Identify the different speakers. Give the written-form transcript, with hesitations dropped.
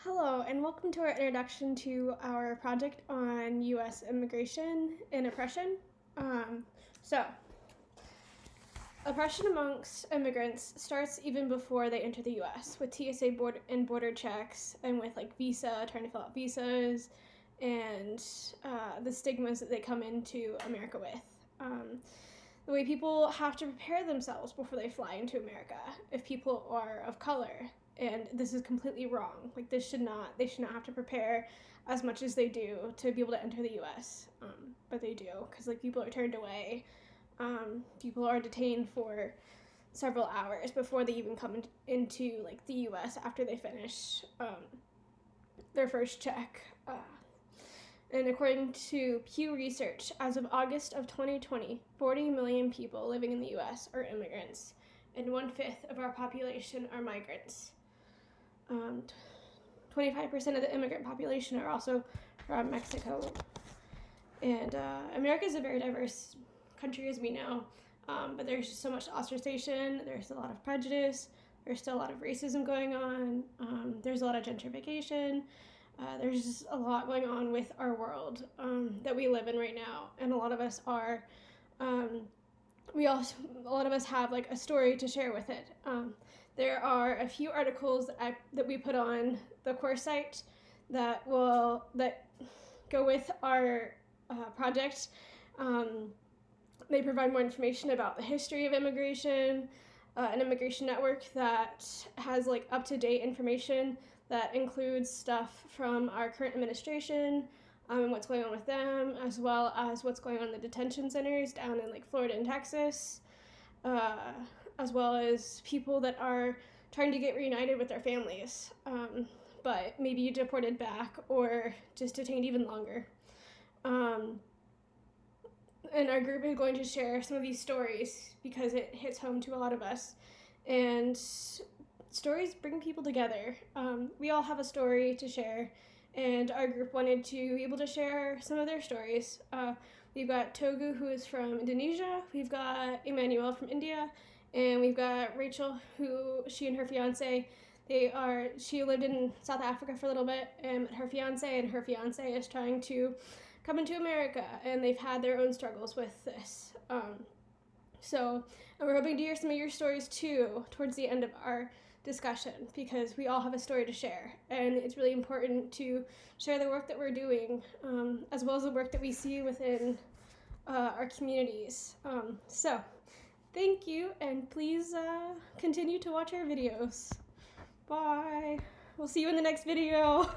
Speaker 1: Hello, and welcome to our introduction to our project on U.S. immigration and oppression. Um, so, oppression amongst immigrants starts even before they enter the U.S. with TSA border checks and with trying to fill out visas, and the stigmas that they come into America with. The way people have to prepare themselves before they fly into America if people are of color, and this is completely wrong. They should not have to prepare as much as they do to be able to enter the U.S. But they do, because people are turned away. People are detained for several hours before they even come into the U.S. after they finish their first check. And according to Pew Research, as of August of 2020, 40 million people living in the U.S. are immigrants, and 1/5 of our population are migrants. 25% of the immigrant population are also from Mexico. And America is a very diverse country, as we know, but there's just so much ostracization, there's a lot of prejudice, there's still a lot of racism going on, there's a lot of gentrification. There's just a lot going on with our world that we live in right now, and a lot of us are. A lot of us have a story to share with it. There are a few articles that we put on the course site that go with our project. They provide more information about the history of immigration, an immigration network that has up-to-date information that includes stuff from our current administration and what's going on with them, as well as what's going on in the detention centers down in Florida and Texas, as well as people that are trying to get reunited with their families, but maybe deported back or just detained even longer. And our group is going to share some of these stories because it hits home to a lot of us. And stories bring people together. We all have a story to share, and our group wanted to be able to share some of their stories. We've got Togu, who is from Indonesia. We've got Emmanuel from India, and we've got Rachel, who she and her fiance, she lived in South Africa for a little bit and met her fiance, and her fiance is trying to come into America, and they've had their own struggles with this. So we're hoping to hear some of your stories too towards the end of our discussion, because we all have a story to share, and it's really important to share the work that we're doing, as well as the work that we see within our communities. So thank you, and please continue to watch our videos. Bye. We'll see you in the next video.